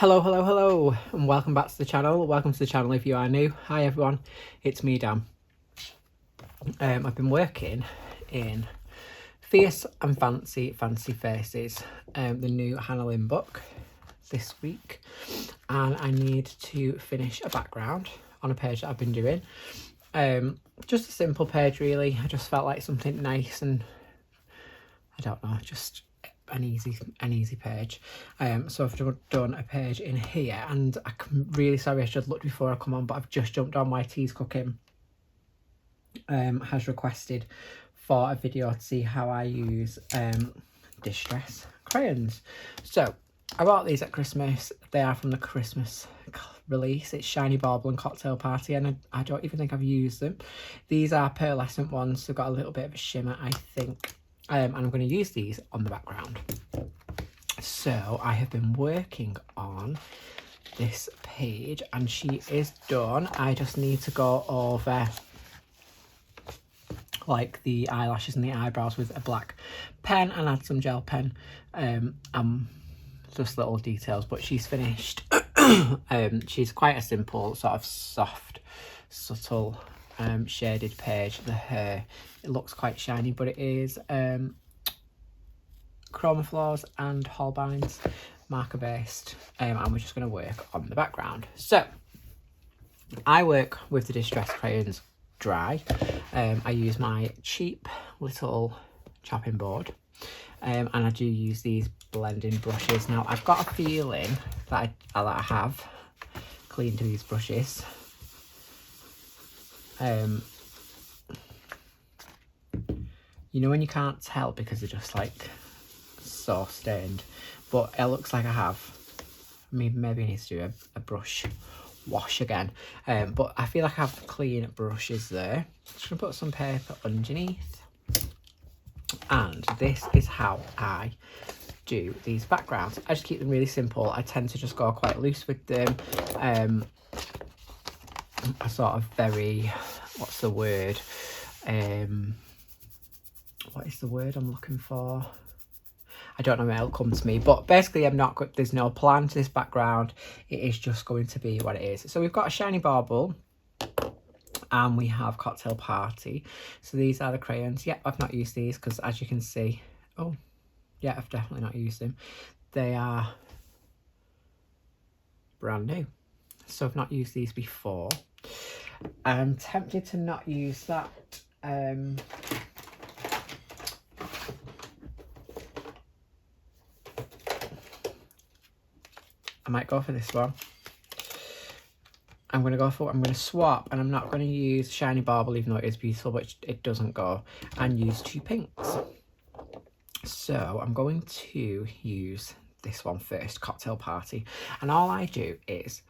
Hello, and welcome back to the channel. Welcome to the channel if you are new. Hi everyone, it's me, Dan. I've been working in Fierce and Fancy Faces, the new Hannah Lynn book this week, and I need to finish a background on a page that I've been doing. Just a simple page really. I just felt like something nice and I don't know, just an easy page. So I've done a page in here, and I'm really sorry, I should have looked before I come on, but I've just jumped on YT's Cooking. Has requested for a video to see how I use distress crayons. So I bought these at Christmas. They are from the Christmas release. It's Shiny Bauble and Cocktail Party, and I don't even think I've used them. These are pearlescent ones, so got a little bit of a shimmer, I think. And I'm going to use these on the background. So I have been working on this page and she is done. I just need to go over like the eyelashes and the eyebrows with a black pen and add some gel pen. Just little details, but she's finished. She's quite a simple sort of soft, subtle shaded page. The hair, it looks quite shiny, but it is chroma floors and Holbein's marker based, and we're just going to work on the background. So I work with the distress crayons dry. I use my cheap little chopping board, and I do use these blending brushes. Now I've got a feeling that I have cleaned these brushes. You know when you can't tell because they're just like so stained, but it looks like I have. I mean, maybe I need to do a brush wash again, but I feel like I have clean brushes there. Just gonna put some paper underneath, and this is how I do these backgrounds. I just keep them really simple. I tend to just go quite loose with them. A sort of very, what's the word? What is the word I'm looking for? I don't know when it'll come to me, but basically there's no plan to this background. It is just going to be what it is. So we've got a Shiny Bauble and we have Cocktail Party. So these are the crayons. Yeah, I've not used these because as you can see, oh yeah, I've definitely not used them. They are brand new. So I've not used these before. I'm tempted to not use that. I might go for this one. I'm going to swap, and I'm not going to use Shiny Bauble, even though it is beautiful, but it doesn't go, and use two pinks. So I'm going to use this one first, Cocktail Party. And all I do is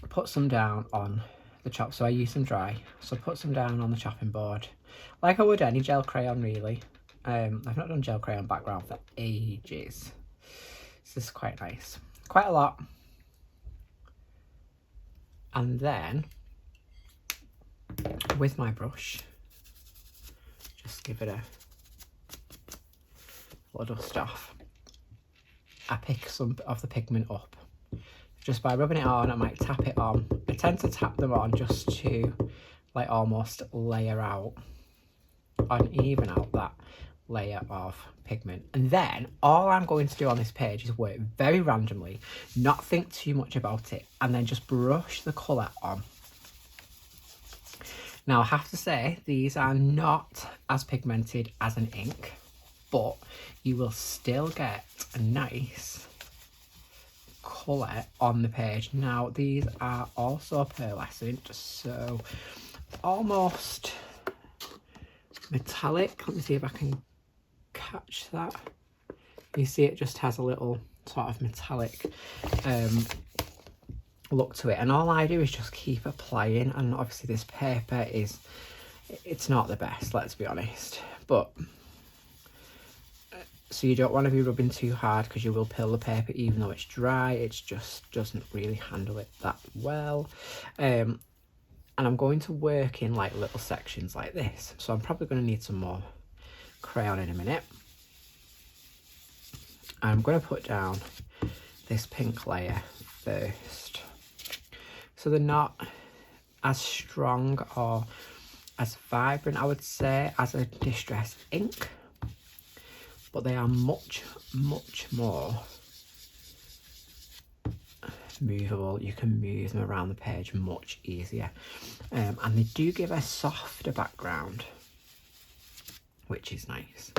put some down on the chop. So I use some dry. So put some down on the chopping board, like I would any gel crayon, really. I've not done gel crayon background for ages. This is quite nice, quite a lot. And then with my brush, just give it a little dust off. I pick some of the pigment up just by rubbing it on. I might tap it on. I tend to tap them on just to like almost layer out and even out that layer of pigment. And then all I'm going to do on this page is work very randomly, not think too much about it, and then just brush the colour on. Now I have to say these are not as pigmented as an ink, but you will still get a nice colour on the page. Now these are also pearlescent, so almost metallic. Let me see if I can catch that. You see it just has a little sort of metallic look to it, and all I do is just keep applying. And obviously this paper it's not the best, let's be honest, but so you don't want to be rubbing too hard because you will peel the paper. Even though it's dry, it just doesn't really handle it that well. And I'm going to work in like little sections like this, so I'm probably going to need some more crayon in a minute. I'm going to put down this pink layer first. So they're not as strong or as vibrant, I would say, as a distress ink, but they are much, much more movable. You can move them around the page much easier, and they do give a softer background, which is nice.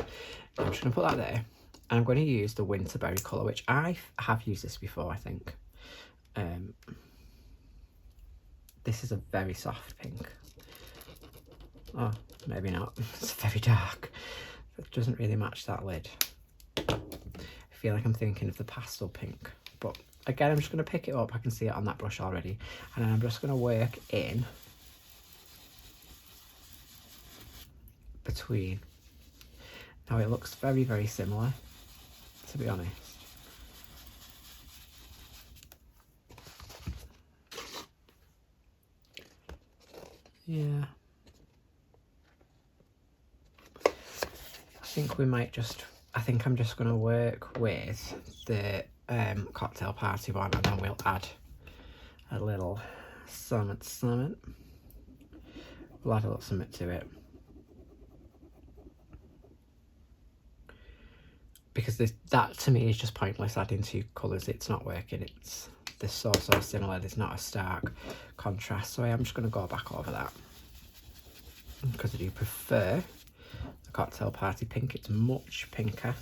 I'm just going to put that there, and I'm going to use the Winterberry colour, which I have used this before, I think. This is a very soft pink. Oh, maybe not. It's very dark. It doesn't really match that lid. I feel like I'm thinking of the pastel pink, but again, I'm just going to pick it up. I can see it on that brush already, and then I'm just going to work in between. Now it looks very, very similar, to be honest. Yeah. I think I'm just going to work with the cocktail party one, and then we'll add a little something. We'll add a little something to it. Because that to me is just pointless adding two colours. It's not working. They're so similar. There's not a stark contrast. So I am just going to go back over that, because I do prefer the cocktail party pink. It's much pinker.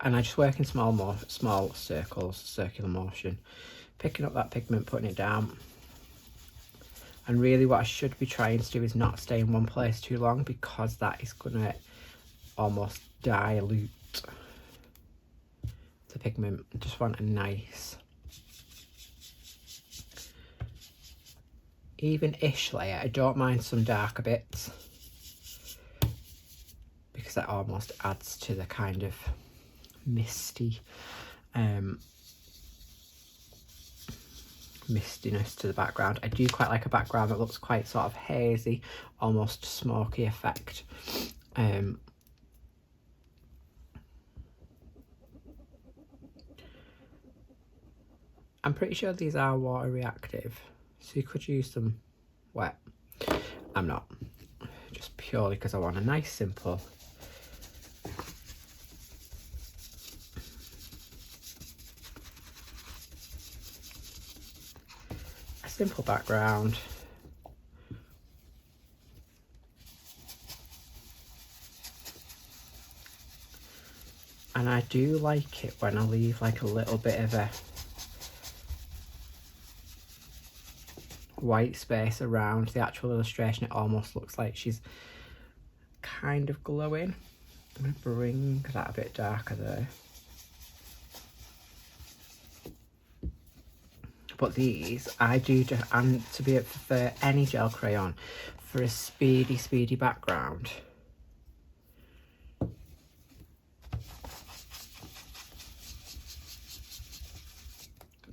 And I just work in small circles, circular motion, picking up that pigment, putting it down. And really what I should be trying to do is not stay in one place too long, because that is going to almost dilute the pigment. I just want a nice even-ish layer. I don't mind some darker bits, because that almost adds to the kind of misty mistiness to the background. I do quite like a background that looks quite sort of hazy, almost smoky effect. I'm pretty sure these are water reactive, so you could use them wet. I'm not, just purely because I want a nice simple background. And I do like it when I leave like a little bit of a white space around the actual illustration. It almost looks like she's kind of glowing. I'm going to bring that a bit darker there. But these, I do just, and to be for any gel crayon, for a speedy background,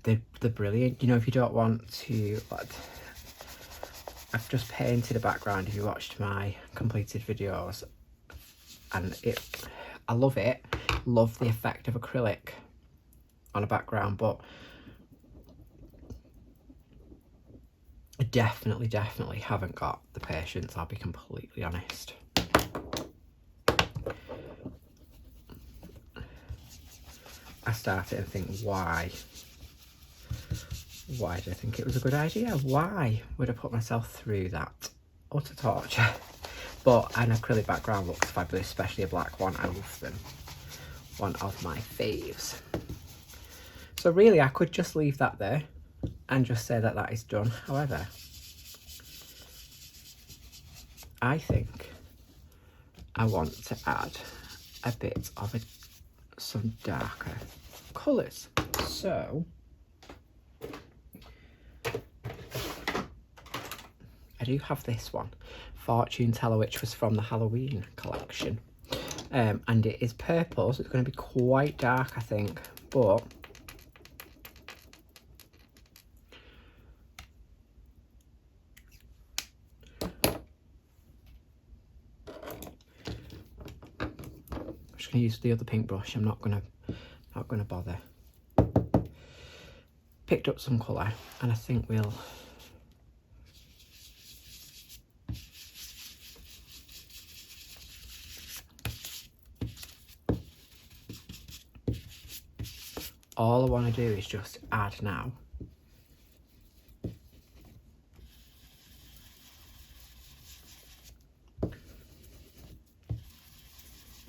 they're brilliant. You know, if you don't want to, like, I've just painted a background if you watched my completed videos, and I love it. Love the effect of acrylic on a background, but I definitely haven't got the patience, I'll be completely honest. I started and think, why did I think it was a good idea? Why would I put myself through that utter torture? But an acrylic background looks fabulous, especially a black one. I love them. One of my faves. So really, I could just leave that there and just say that that is done. However, I think I want to add a bit of some darker colours. So I do have this one, Fortune Teller, which was from the Halloween collection. And it is purple, so it's going to be quite dark, I think, but just going to use the other pink brush. I'm not gonna bother. Picked up some colour, and I think we'll all I want to do is just add now.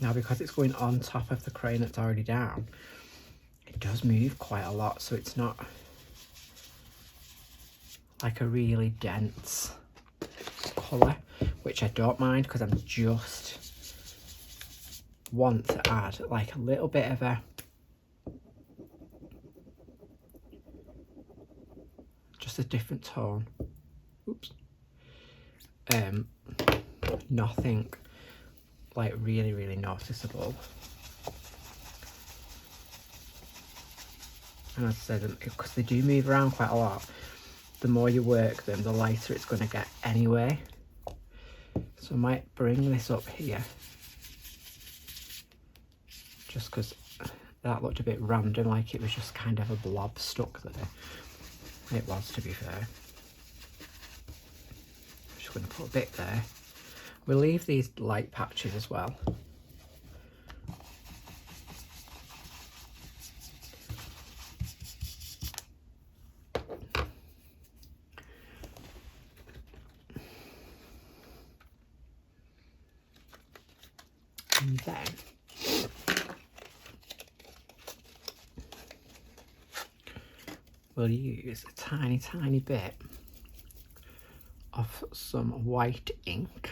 Now, because it's going on top of the crayon that's already down, it does move quite a lot, so it's not like a really dense colour, which I don't mind because I'm just want to add like a little bit of a different tone. Oops. Nothing like really noticeable. And as I said, because they do move around quite a lot, the more you work them, the lighter it's going to get anyway. So I might bring this up here, just because that looked a bit random, like it was just kind of a blob stuck there. It was, to be fair. I'm just going to put a bit there. We'll leave these light patches as well. And then we'll use a tiny bit of some white ink.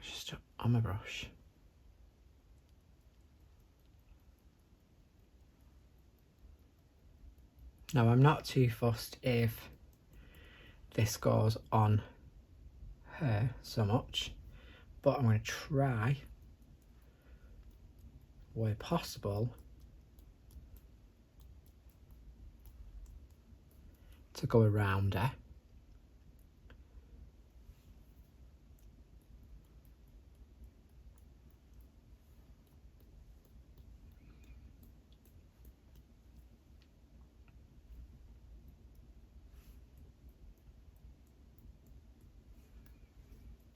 Just on my brush. Now, I'm not too fussed if this goes on her so much, but I'm going to try, where possible, to go around her.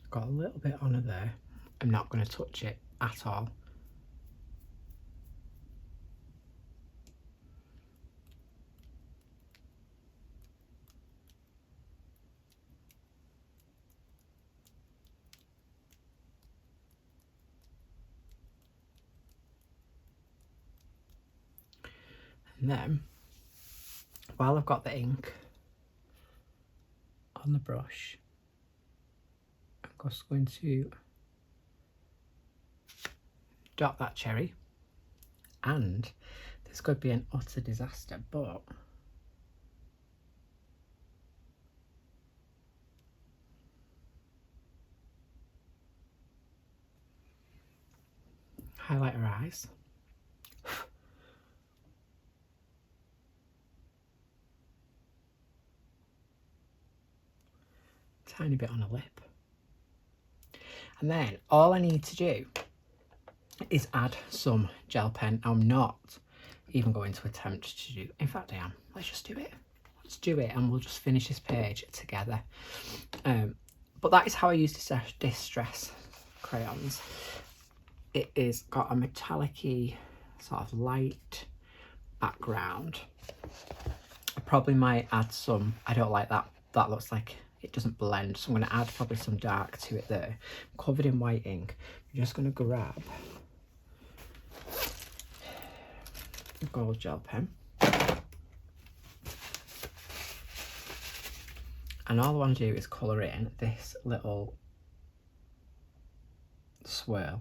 Got a little bit on her there. I'm not going to touch it at all. And then, while I've got the ink on the brush, I'm just going to dot that cherry. And this could be an utter disaster, but highlight her eyes. Tiny bit on her lip. And then all I need to do is add some gel pen. I'm not even going to attempt to do, in fact I am. Let's just do it. Let's do it and we'll just finish this page together. But that is how I use Distress crayons. It is got a metallic-y sort of light background. I probably might add some, I don't like that. That looks like it doesn't blend, so I'm going to add probably some dark to it there. I'm covered in white ink. I'm just going to grab a gold gel pen. And all I want to do is colour in this little swirl.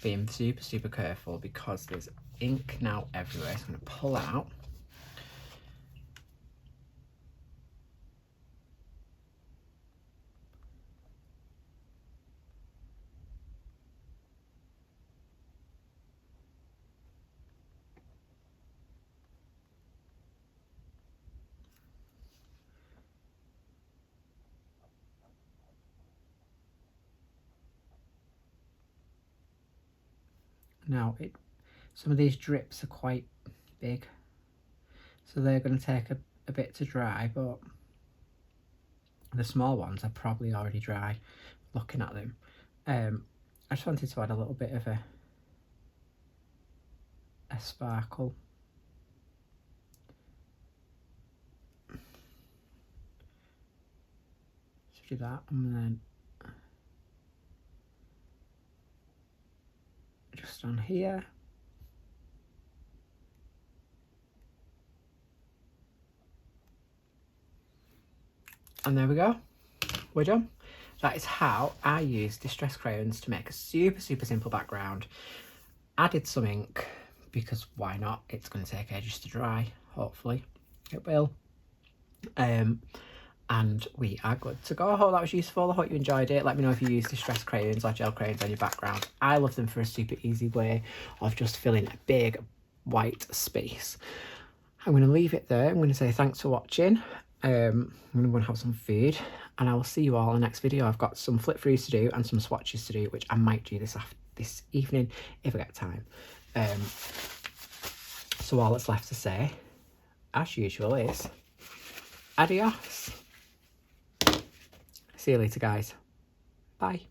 Being super careful because there's ink now everywhere, so I'm going to pull out. Now, some of these drips are quite big, so they're going to take a bit to dry, but the small ones are probably already dry looking at them. I just wanted to add a little bit of a sparkle. So do that, and then just on here. And there we go, we're done. That is how I use distress crayons to make a super simple background. Added some ink because why not? It's going to take ages to dry, hopefully it will. And we are good to go. I hope that was useful. I hope you enjoyed it. Let me know if you use distress crayons or gel crayons on your background. I love them for a super easy way of just filling a big white space. I'm going to leave it there. I'm going to say thanks for watching. I'm going to go and have some food, and I will see you all in the next video. I've got some flip throughs to do and some swatches to do, which I might do this evening if I get time. So all that's left to say, as usual, is adios. See you later, guys. Bye.